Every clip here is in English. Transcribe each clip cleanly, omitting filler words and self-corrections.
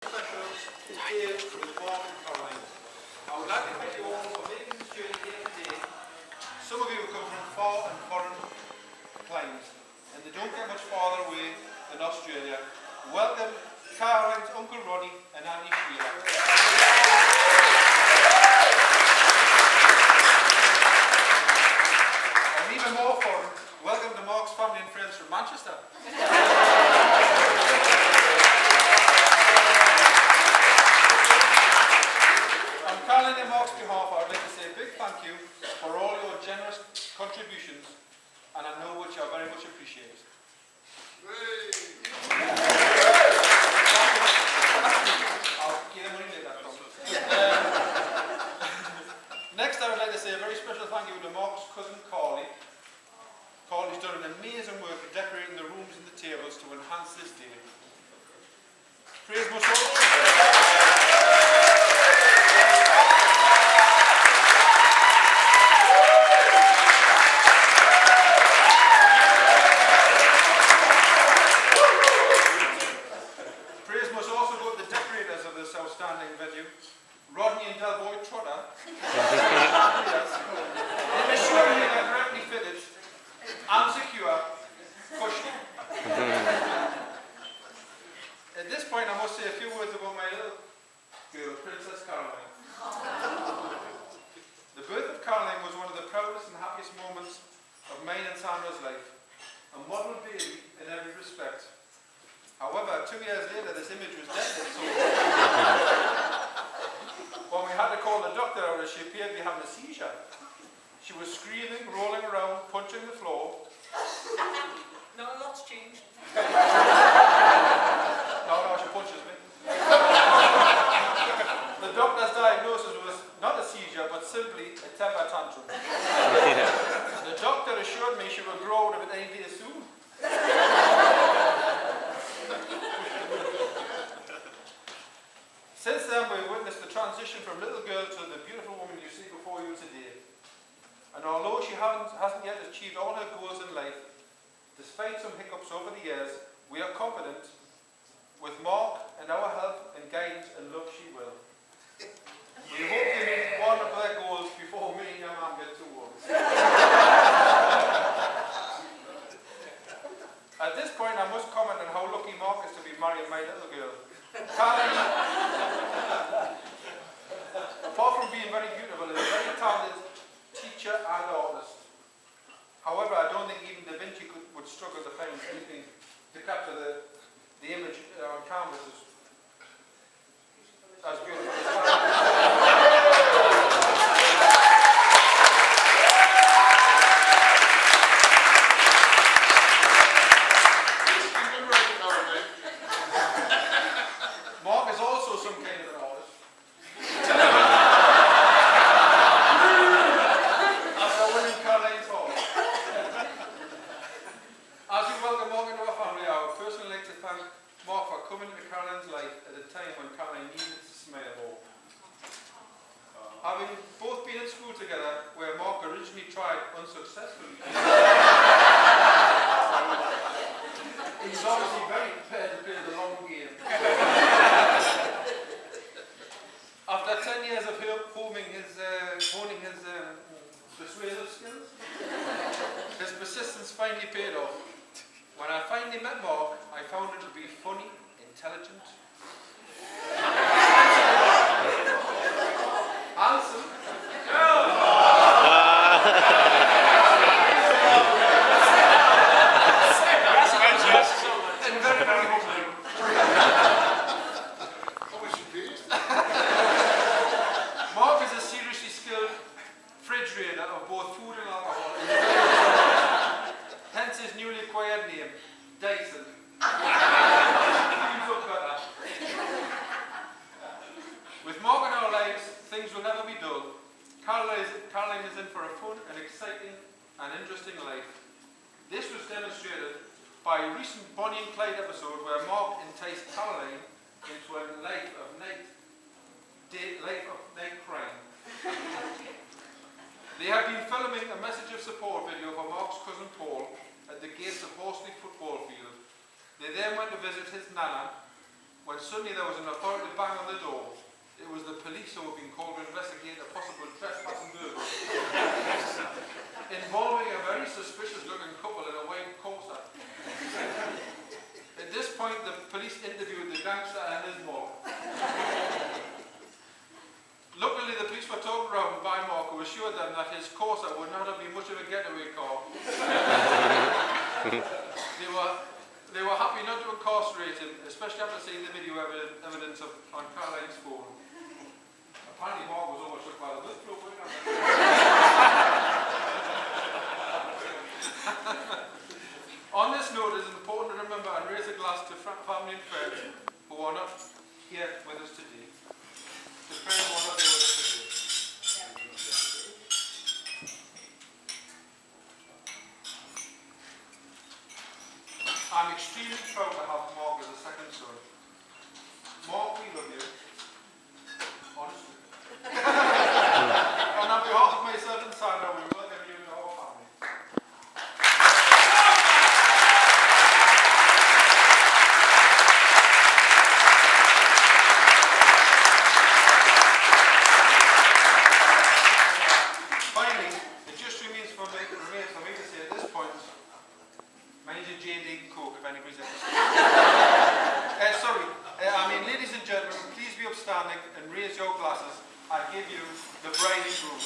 Special is here with Mark and Caroline. I would like to thank you all for making this journey here today. Some of you have come from far and foreign climes, and they don't get much farther away than Australia. Welcome Caroline's Uncle Ronnie and Auntie Sheila. And even more foreign, welcome to Mark's family and friends from Manchester. On Caroline and Mark's behalf, I would like to say a big thank you for all your generous contributions, and I know which are very much appreciated. Next, I would like to say a very special thank you to Mark's cousin Carly. Carly's done an amazing work decorating the rooms and the tables to enhance this day. Praise must also go to the decorators of this outstanding venue, Rodney and Turnbull Trotter. In ensuring they are correctly fitted and secure, cushion. At this point, I must say a few words about my little girl, Princess Caroline. The birth of Caroline was one of the proudest and happiest moments of mine and Sandra's life. A model baby in every respect. However, 2 years later, this image was dead. So when we had to call the doctor out, she appeared to be having a seizure. She was screaming, rolling around, punching the floor. Not a lot's changed. No, she punches me. The doctor's diagnosis was not a seizure, but simply a temper tantrum. The doctor assured me she would grow out of it any day soon. Since then, we've witnessed the transition from little girl to the beautiful woman you see before you today. And although she hasn't yet achieved all her goals in life, despite some hiccups over the years, we are confident with Mark and our help and guidance and love she will. We hope to meet one of their goals before me and your mum get too old. At this point, I must comment on how lucky Mark is to be marrying my little girl. Caroline, apart from being very beautiful, is a very talented teacher and artist. However, I don't think even Da Vinci would struggle to find anything to capture the image on canvas as beautiful as that. Mark is also some kind of an artist. After winning Caroline's heart. As we welcome Mark into our family, I would personally like to thank Mark for coming into Caroline's life at a time when Caroline needed to smile more. Having both been at school together, where Mark originally tried unsuccessfully, he's obviously very prepared to play the long game. After 10 years of honing his persuasive skills, his persistence finally paid off. When I finally met Mark, I found him to be funny, intelligent, handsome, and very, very humbling. Mark is a seriously skilled fridge raider of both food and alcohol, hence his newly acquired name, Dyson. With Mark in our lives, things will never be dull. Caroline is in for a fun and exciting and interesting life. This was demonstrated by a recent Bonnie and Clyde episode where Mark enticed Caroline into a life of night crime. They have been filming a message of support video for Mark's cousin Paul at the gates of Horsley football field. They then went to visit his nana when suddenly there was an authoritative bang on the door. It was the police who were being called to investigate a possible trespass and burglary involving a very suspicious looking couple in a white Corsa. At this point, the police interviewed the gangster and his mug. Luckily, the police were talked around by Mark, who assured them that his Corsa would not have been much of a getaway car. They were happy not to incarcerate him, especially after seeing the video evidence on Caroline's phone. Apparently, Mark was overtook by the bus program. On this note, it is important to remember and raise a glass to family and friends who are not here with us today. To friends who are not here with us today. I'm extremely proud to have Mark as a second son. Mark, we love you. Honestly. And on behalf of myself and Sandra, we welcome you to our family. Finally, it just remains for me to say at this point, mind you, J.D. Coke, if anybody's interested. Ladies and gentlemen, please be upstanding and raise your glasses. I give you the bride and groom.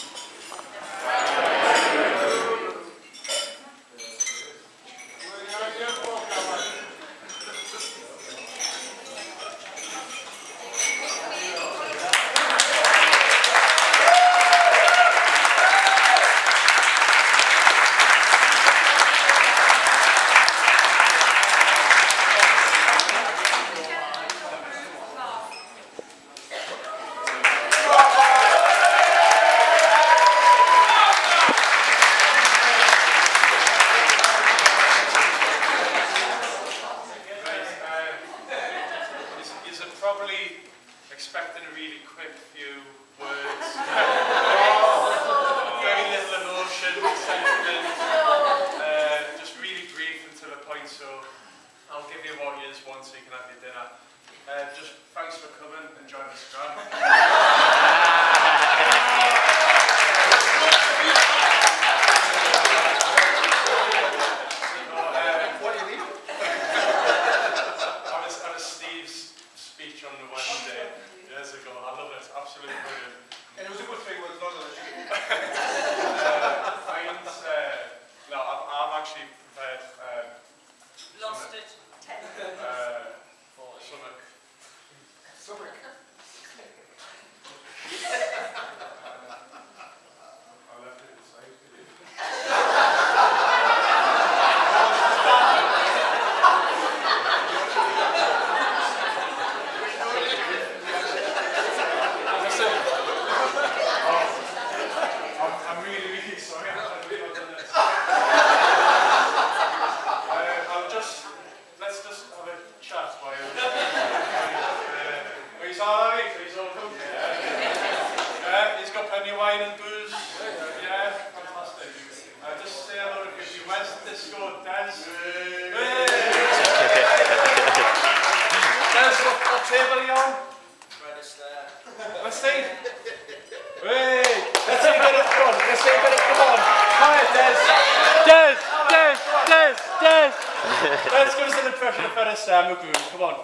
Let's give us an impression of Fred Astaire, come on.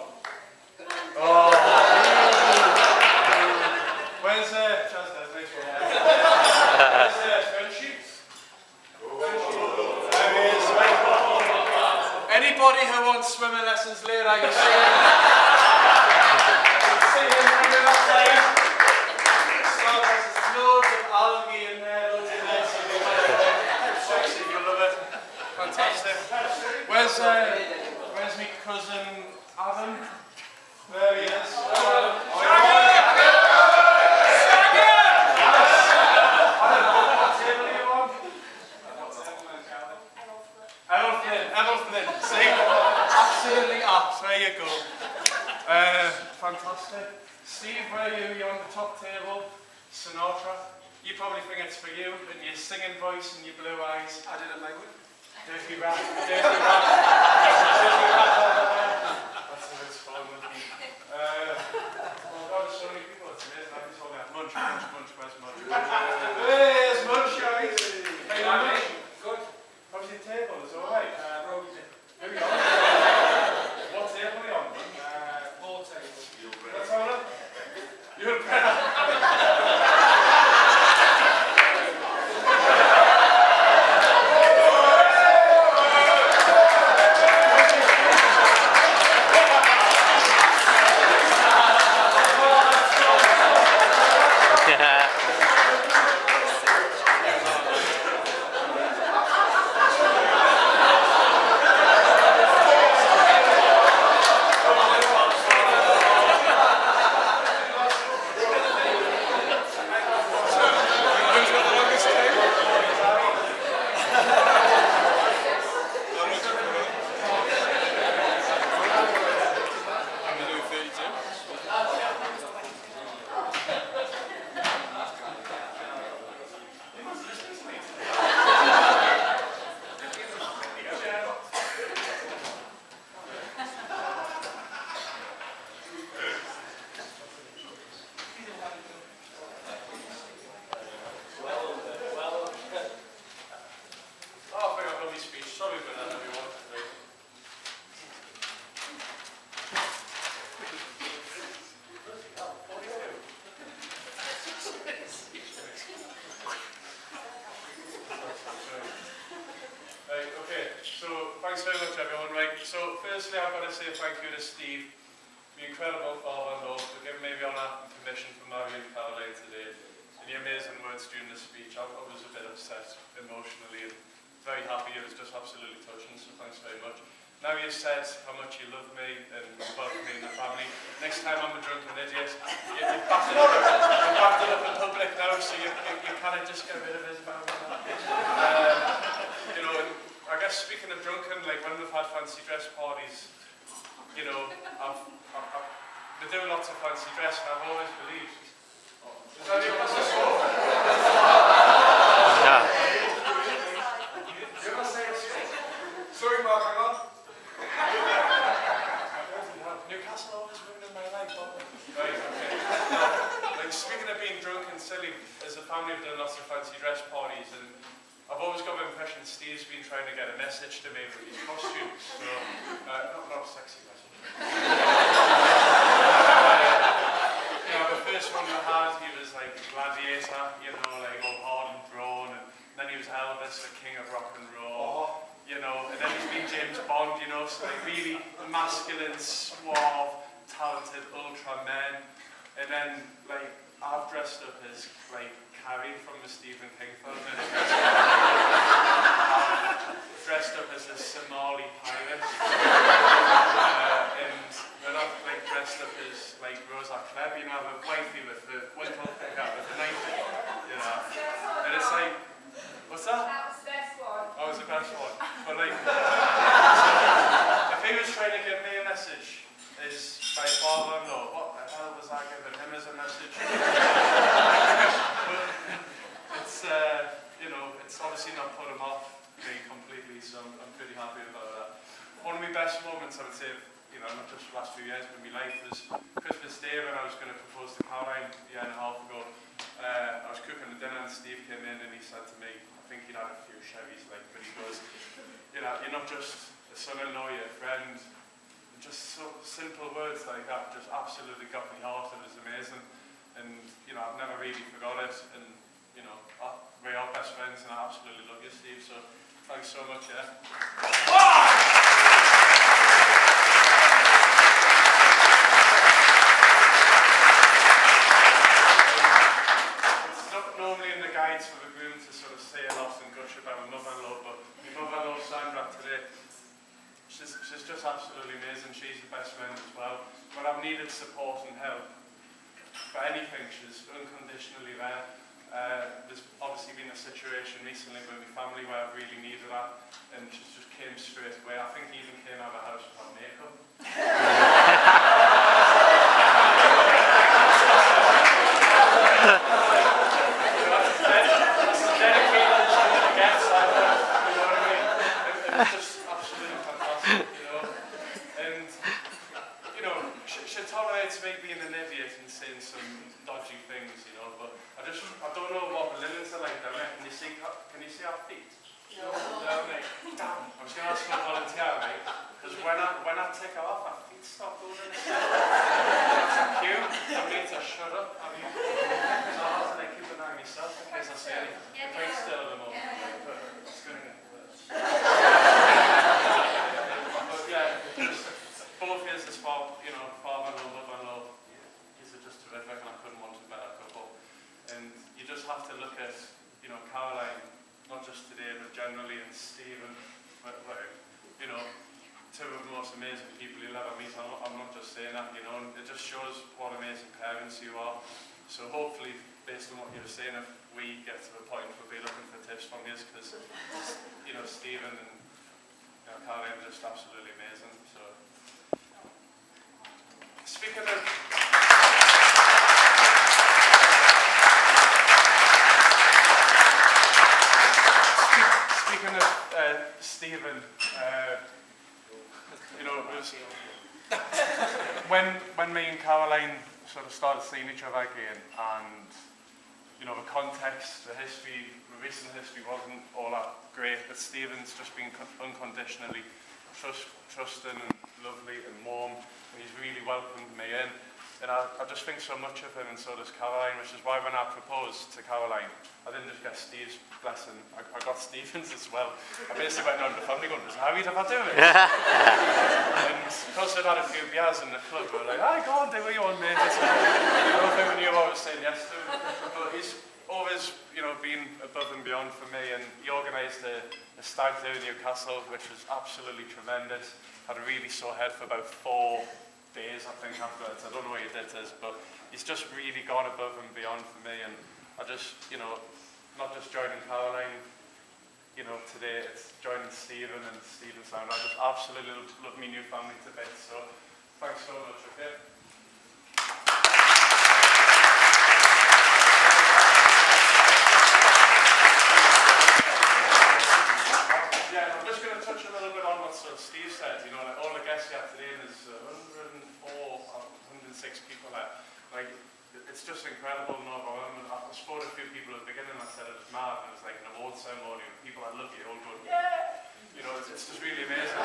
Oh. Where's Chaz? Nice one. Where's Friendship? There he is. Anybody who wants swimming lessons later, you see him. You see him under that side. So there's loads of algae in there, loads of this. Sexy, you'll love it. Fantastic. Where's my cousin Adam? There he is. Everything. See? Absolutely apt. There you go. Fantastic. Steve, where are you? You're on the top table. Sinatra. You probably think it's for you and your singing voice and your blue eyes. I did it my way. Dirty rap. Dirty rap. That's a bit fun with me. You're a Brenner. Thanks very much, everyone. Right, so firstly, I've got to say thank you to Steve, the incredible father-in-law, for giving me the honour and permission for marrying Caroline today. And the amazing words during the speech, I was a bit upset emotionally and very happy. It was just absolutely touching, so thanks very much. Now you've said how much you love me and welcome me in the family. Next time I'm a drunken idiot, you're backed it up in public now, so you kind of just get rid of it about that. You know, and I guess speaking of drunken, like when we've had fancy dress parties, you know, they do lots of fancy dress, and I've always believed. Is that your what's this for? Yeah. You're not saying it's sorry, Mark, hang on. Newcastle always ruining my life, don't they? Right, okay. Like speaking of being drunk and silly, as a family we've done lots of fancy dress parties, and I've always got the impression Steve's been trying to get a message to me with his costumes, so not a sexy message. The first one we had, he was like a gladiator, you know, like all hard and drawn, and then he was Elvis, the king of rock and roll, you know, and then he's been James Bond, you know, so like really masculine, suave, talented ultra men, and then like I've dressed up as like Carrie from the Stephen King film, and I've dressed up as a Somali pirate, and then I've like dressed up as like Rosa Klebb, you know, the wifey with the winkle thing out with the knife, you know, and it's like, what's that? That was the best one. That was the best one, but like, if he was trying to give me a message, is my father-in-law, what the hell was I giving him as a message? It's, you know, it's obviously not put him off me completely, so I'm pretty happy about that. One of my best moments, I would say, you know, not just the last few years, but my life was Christmas Day when I was going to propose to Caroline a year and a half ago. I was cooking the dinner and Steve came in and he said to me, I think he'd had a few Chevys, like, but he goes, you know, you're not just a son-in-law, you're a friend. Just so simple words like that just absolutely got me heart. It was amazing, and you know I've never really forgot it. And you know we are best friends, and I absolutely love you, Steve. So thanks so much. Yeah. It's not normally in the guides for the groom to sort of say a lot and gush about my mother-in-law, but my mother-in-law Sandra today. She's just absolutely amazing. She's the best friend as well. When I've needed support and help for anything, she's unconditionally there. There's obviously been a situation recently with my family where I've really needed that, and she just came straight away. I think he even came out of the house without makeup. That's the dedicated she gets. You know what I mean? It was just absolutely fantastic, you know. And, you know, she tolerates me being an idiot and saying some dodgy things, you know, but I don't know what the linens are like down there. Can you see our feet? No. Like, damn, I was going to ask for a volunteer, right? Because when I take her off, her feet stop going in the cue. I need to shut up. that, Caroline, not just today, but generally, and Stephen, two of the most amazing people you'll ever meet. I'm not just saying that, and it just shows what amazing parents you are. So hopefully, based on what you're saying, if we get to the point, we'll be looking for tips from you, because, Stephen and Caroline are just absolutely amazing. So, speaking of... Speaking of Stephen, it was when me and Caroline sort of started seeing each other again, and the context, the history, the recent history wasn't all that great, but Stephen's just been unconditionally trusting and lovely and warm, and he's really welcomed me in. And I just think so much of him, and so does Caroline, which is why when I proposed to Caroline, I didn't just get Steve's blessing, I got Stephen's as well. I basically went on to the family going, "Is Harry, have I do it?" And because I'd had a few beers in the club, we were like, "Aye, go on, do what you want, mate." I don't think we knew what I was saying yes to. But he's always, been above and beyond for me, and he organised a stag do in Newcastle, which was absolutely tremendous. Had a really sore head for about 4 days, I think, afterwards. I don't know what he did to us, but he's just really gone above and beyond for me, and I just, not just joining Caroline, today, it's joining Stephen and Stephen's family. I just absolutely love my new family to bits, so thanks so much, okay? Yeah, I'm just going to touch a little bit on what Steve said, like all the guests here today, there's 106 people there. Like, it's just incredible in Northern Ireland. I spoke to a few people at the beginning, and I said it was mad, and it was like an award ceremony, and people I love you all going, yeah! It's just really amazing.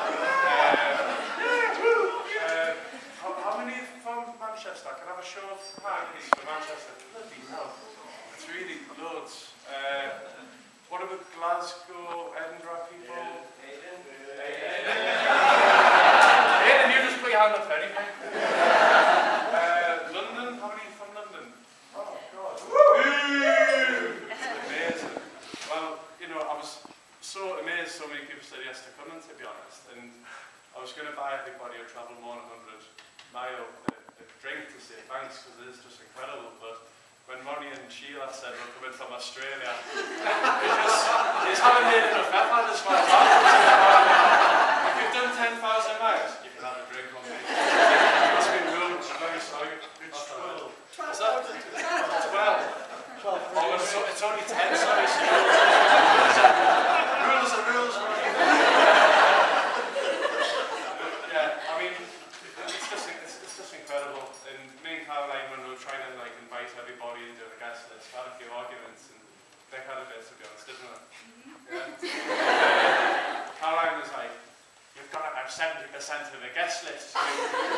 How many from Manchester? Can I have a show of hands for Manchester? Bloody hell. It's really loads. What about Glasgow, Edinburgh people? Aiden, you just put your hand up for anything. London, how many from London? Oh God. It's amazing. Well, I was so amazed so many people said yes to coming, to be honest. And I was going to buy everybody a travel more than 100 mile a drink to say thanks, because it is just incredible. But when Ronnie and Sheila said we're coming from Australia, they just haven't made enough effort as far as I'm concerned. If you've done 10,000 miles, you can have a drink on me. It's been good. I'm very sorry. It's 12. Is that 12? Oh, it's only 10, sorry. Rules are rules, Ronnie. Yeah, I mean, it's just incredible. And me and Caroline, when we were trying to invite everybody into the guest list, had a few arguments, and Beck had a bit, to be honest, didn't it? Yeah. Caroline was like, "You've got about 70% of the guest list." I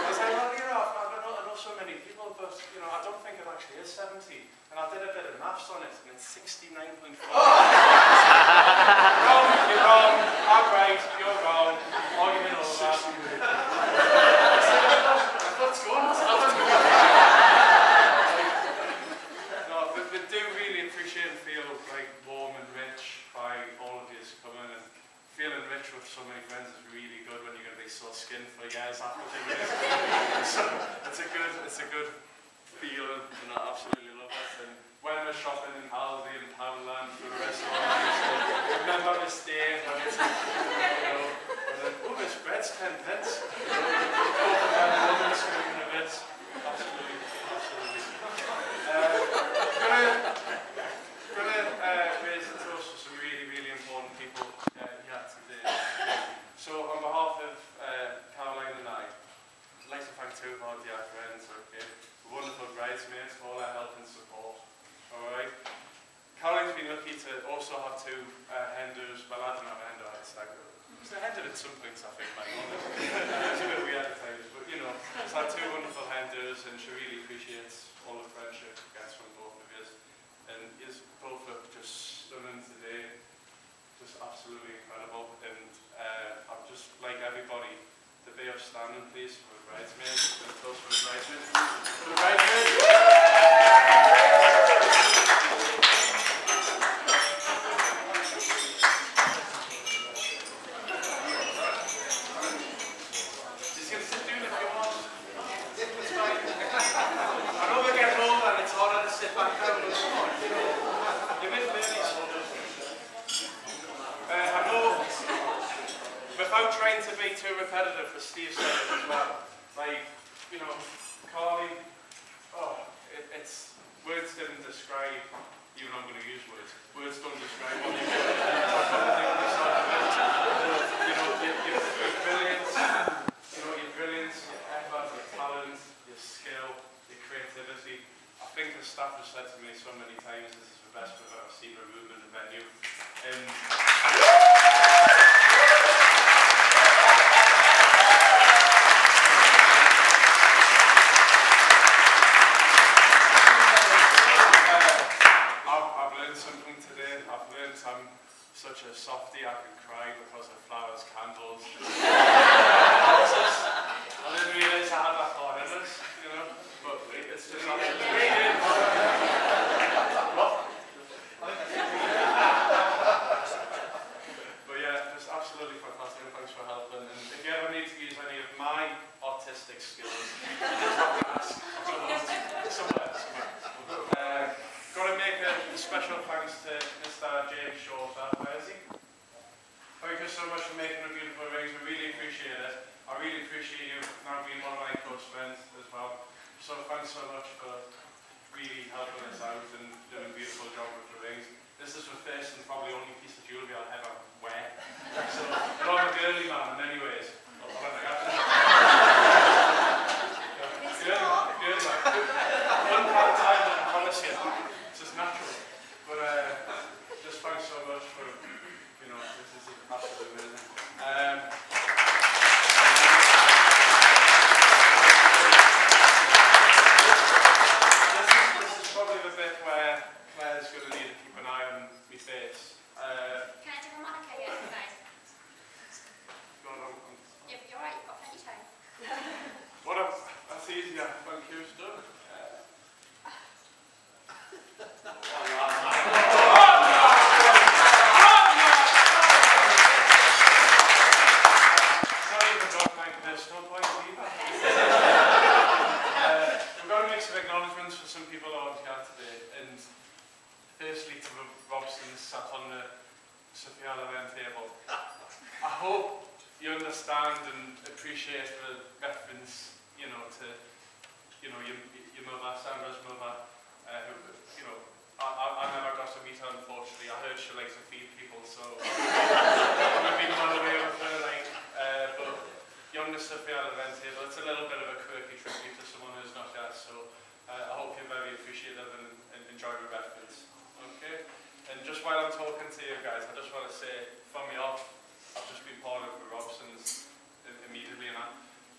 was like, "Well, I know so many people, but I don't think it actually is 70. And I did a bit of maths on it, and it's 69.4. Wrong, you're wrong. I'm right, you're wrong. Argument over. What's going on? No, but we do really appreciate and feel warm and rich by all of you coming, and feeling rich with so many friends is really good when you're going to be so skinned for years after doing it. So it's a good feeling, and I absolutely love it. And when we're shopping in Aldi and Poundland for the rest of our lives, remember to stay when it's oh, this bread's 10 pence. Absolutely. Gonna raise a toast for some really, really important people here today. So on behalf of Caroline and I'd like to thank two of our dear friends, okay, the wonderful bridesmaids for all their help and support. Alright. Caroline's been lucky to also have 2 hen-dos. Well, I don't have a hen-do, it's like it's a hen-do at some points, I think, like it's a bit weird at times, but it's had 2 wonderful hen-dos, and she really appreciates all the friendship she gets from both of you. And you both look just stunning today, just absolutely incredible. And I'd just like everybody to be upstanding, please, for the bridesmaids. And toast for the bridesmaids. For the bridesmaids. to be too repetitive, but Steve said it as well. Like, you know, Carly, it's words didn't describe, even though I'm going to use words, words don't describe what you do. You know, your brilliance, your effort, your talent, your skill, your creativity. I think the staff have said to me so many times, this is the best we've ever seen a room in a venue. I've learned something today. I've learned I'm such a softie, I can cry because of flowers, candles, houses. I didn't realise I had that thought in us, you know, but it's just absolutely But yeah, just absolutely fantastic. Thanks for helping. And if you ever need to use any of my artistic skills, somewhere. Got to make a special thanks to Mr. James Shorter. Where is he? Thank you so much for making the beautiful rings. We really appreciate it. I really appreciate you now being one of my close friends as well. So thanks so much for really helping us out and doing a beautiful job with the rings. This is the first and probably only piece of jewellery I'll ever wear. So, but I'm a girly man in many ways. Girly man. One part time, I promise you. It's just natural. But just thanks so much for, you know, this is absolutely amazing. This is probably the bit where Claire's going to need to keep an eye on my face. Can I do a Monica yet, guys? Go on. You're right, you've got plenty of time. That's easier. Thank you, Stu. We're going to make some acknowledgements for some people who aren't here today. And firstly, to the Robsons sat on the Sophia Loren table. I hope you understand and appreciate the reference, you know, to, you know, your mother, Sandra's mother, who, you know, I never got to meet her, unfortunately. I heard she likes to feed people, so I'm a big one away with her, like, but youngest Sophia Loren table, it's a little bit of a quirky tribute to someone who's not here, so I hope you're very appreciative and enjoy the reference, okay? And just while I'm talking to you guys, I just want to say, from me off, I've just been part of the Robsons immediately, and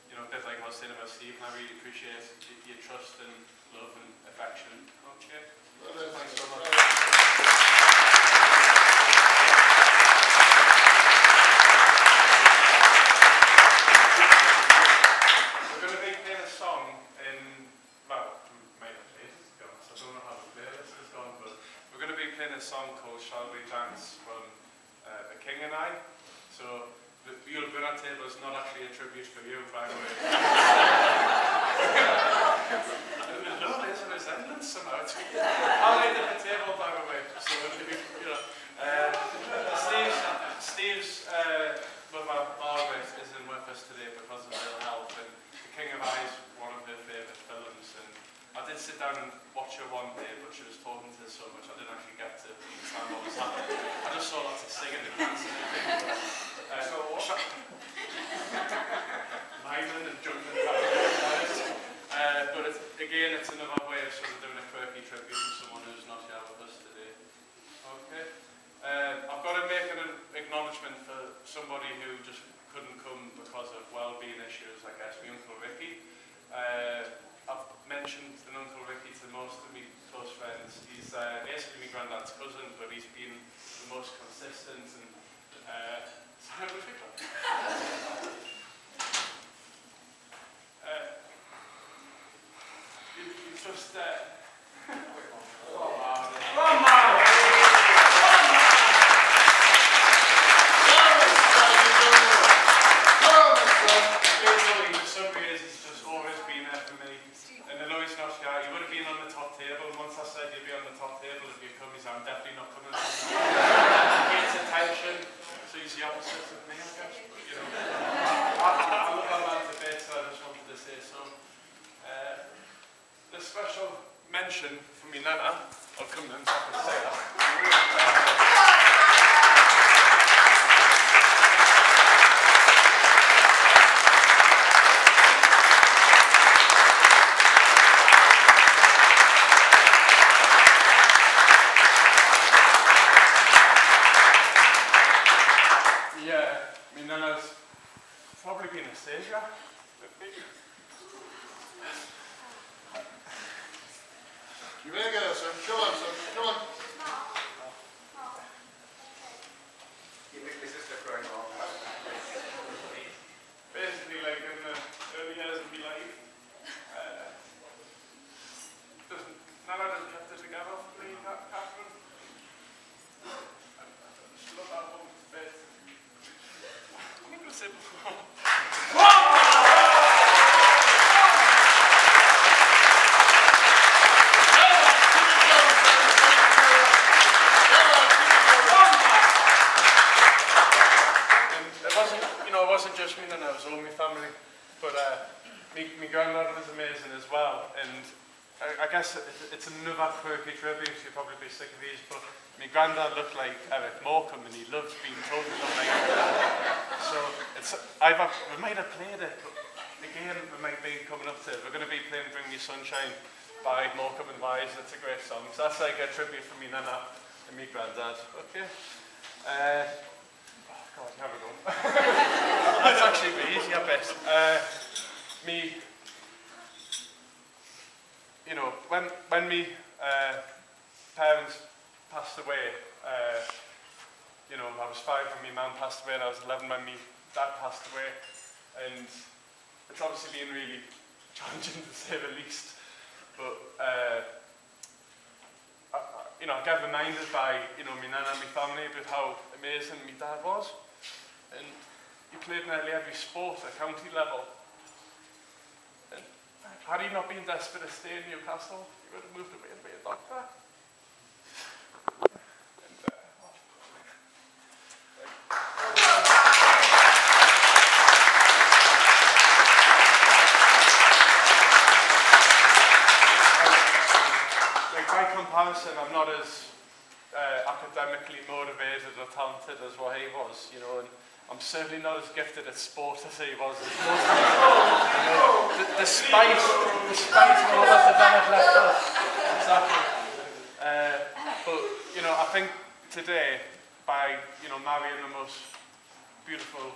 you know, a bit like I was saying about Steve, and I really appreciate your trust and love and affection. Okay? Thanks so much. We're going to be playing a song in, well, might have played it, to be honest. I don't know how the playlist has gone, but we're going to be playing a song called Shall We Dance from The King and I. So, your dinner table is not actually a tribute for you, by the way. No, there's a resemblance somehow. I laid at the table, by the way. So, you know, Steve's mother, Margaret, isn't with us today because of ill health, and The King of I is one of her favourite films. And I did sit down and watch her one day, but she was talking to us so much I didn't actually get to understand what was happening. I just saw lots of singing and dancing and things. Miming and jumping around. But again, it's another way of sort of doing a quirky tribute to someone who's not here with us today. Okay. I've got to make an acknowledgement for somebody who just couldn't come because of well-being issues, I guess, my Uncle Ricky. I've mentioned an Uncle Ricky to most of my close friends. He's basically my granddad's cousin, but he's been the most consistent and you just the opposite of me, I guess, but, you know. permission from my nana, I'll come and talk and say that. Yeah, my nana's probably been a saviour with me. You may go, son. Come on, son. Come on. You make my sister cry now. Basically, like in the early years of my life, Nana doesn't have to together for me, Catherine. I just love that woman's face. I'm going to say before. It wasn't just me and it was all my family, but my granddad was amazing as well, and I guess it's another quirky tribute, you'll probably be sick of these, but my granddad looked like Eric Morecambe and he loved being told he looked like Eric. So we might have played it, but again we might be coming up to it. We're going to be playing Bring Me Sunshine by Morecambe and Wise. It's a great song, so that's like a tribute from me nana and me granddad. Okay. God, have a go. That's actually the easier bit. You know, when me parents passed away, you know, I was 5 when my mum passed away and I was 11 when my dad passed away, and it's obviously been really challenging to say the least, but you know, I get reminded by, you know, my nana and my family about how amazing my dad was. And he played nearly every sport at county level. And had he not been desperate to stay in Newcastle, he would have moved away to be a doctor. By comparison, I'm not as academically motivated or talented as what he was, you know, and I'm certainly not as gifted at sport as he was. Despite all of the benefit left us. Exactly. But, you know, I think today, by, you know, marrying the most beautiful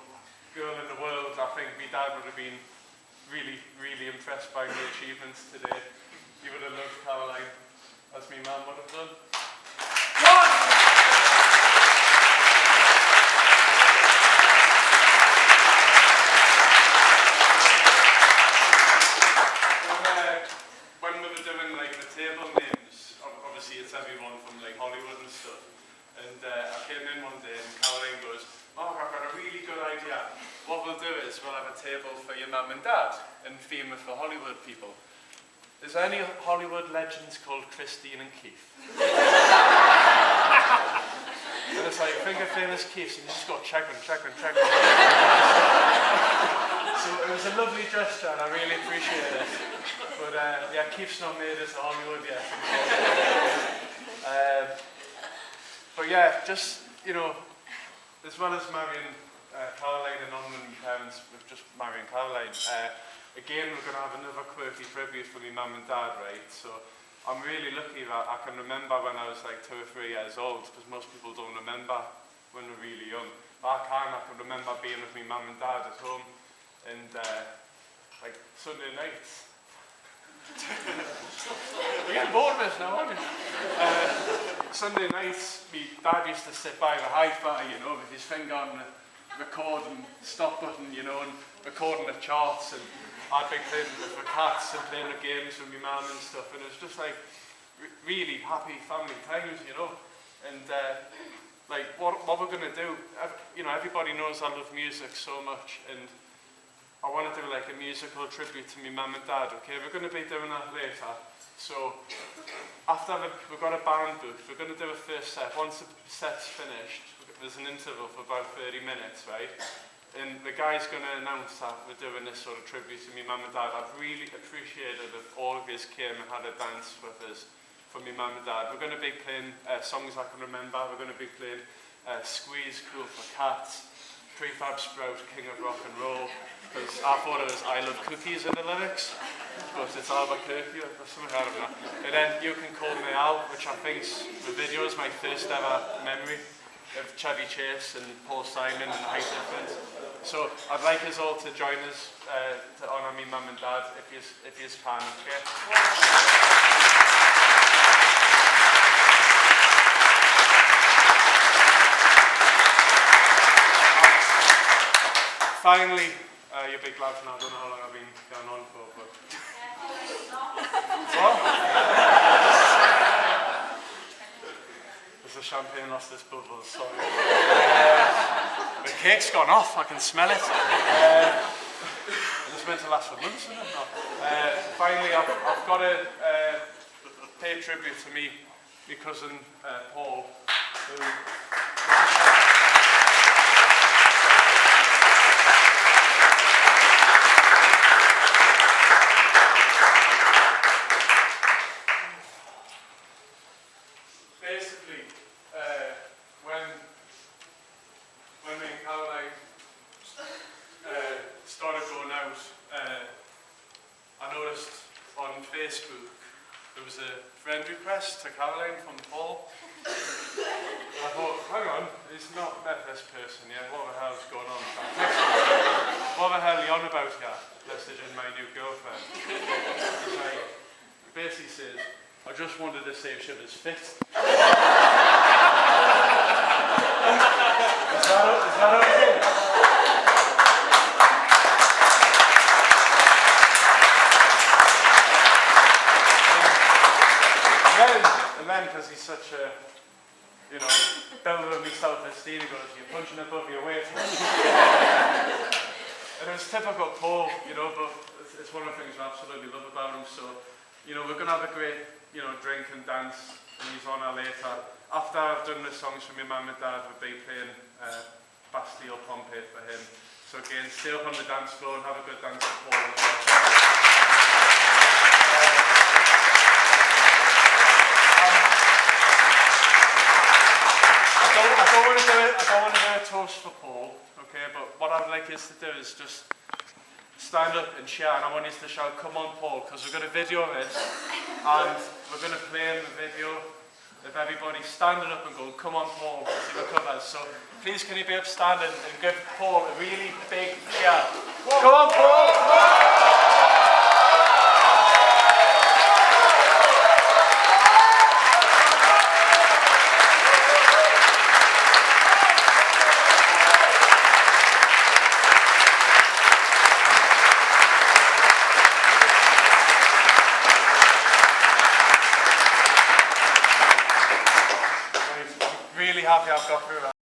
girl in the world, I think my dad would have been really, really impressed by my achievements today. He would have loved Caroline, as my mum would have done. When we were doing like the table names, obviously it's everyone from like Hollywood and stuff. And I came in one day and Caroline goes, "Oh, I've got a really good idea. What we'll do is we'll have a table for your mum and dad and theme it for Hollywood people. Is there any Hollywood legends called Christine and Keith?" And it's like, think of famous Keiths, and you just go check them. So it was a lovely gesture, and I really appreciate it. But yeah, Keith's not made it to Hollywood yet. But yeah, just, you know, as well as marrying Caroline and honouring my parents with just marrying Caroline, again, we're going to have another quirky tribute for my mum and dad, right? So I'm really lucky that I can remember when I was like 2 or 3 years old, because most people don't remember when they're really young. But I can remember being with my mum and dad at home, and like Sunday nights. We're getting bored of this now, aren't we? Sunday nights, my dad used to sit by the hi-fi, you know, with his finger on the record and stop button, you know, and recording the charts, and I'd be playing with the cats and playing the games with my mum and stuff, and it was just like really happy family times, you know. And like what we're going to do, you know, everybody knows I love music so much, and I want to do like a musical tribute to my mum and dad, okay? We're going to be doing that later. So after we've got a band booked, we're going to do a first set. Once the set's finished, there's an interval for about 30 minutes, right? and the guy's going to announce that we're doing this sort of tribute to me mum and dad. I've really appreciated if all of you came and had a dance with us for me mum and dad. We're going to be playing songs I can remember. We're going to be playing Squeeze, Cool for Cats, Prefab Sprout, King of Rock and Roll, because I thought it was I Love Cookies in the lyrics, but it's Albuquerque or something, I don't know. And then You Can Call Me Al, which I think's the video is my first ever memory of Chevy Chase and Paul Simon and Height Difference. So I'd like us all to join us to honour me mum and dad if you can, okay? Finally, you're big lads now, I don't know how long I've been going on for, but... What? There's the champagne lost its bubbles, sorry. The cake's gone off, I can smell it. It's meant to last for months, isn't it? No. Finally, I've got to pay tribute to my cousin Paul, who... When me and Caroline started going out, I noticed on Facebook there was a friend request to Caroline from Paul. I thought, hang on, he's not met this person yet, what the hell's going on? What the hell are you on about here, messaging my new girlfriend? He basically says, I just wanted to see if she was fit. Is that okay? And then, because he's such a, you know, builder of me self-esteem, he goes, you're punching above your weight. And it was typical Paul, you know, but it's one of the things I absolutely love about him. So, you know, we're going to have a great, you know, drink and dance, and he's on our later. After I've done the songs for my mum and dad, we'll be playing Bastille Pompeii for him. So again, stay up on the dance floor and have a good dance with Paul as well. I don't want to do a toast for Paul, okay, but what I'd like us to do is just stand up and shout, and I want you to shout, come on Paul, because we're going to video this, and we're going to play in the video of everybody standing up and going, come on Paul, as he recovers. So please can you be upstanding and give Paul a really big cheer. Come on Paul! Really happy I've got through that.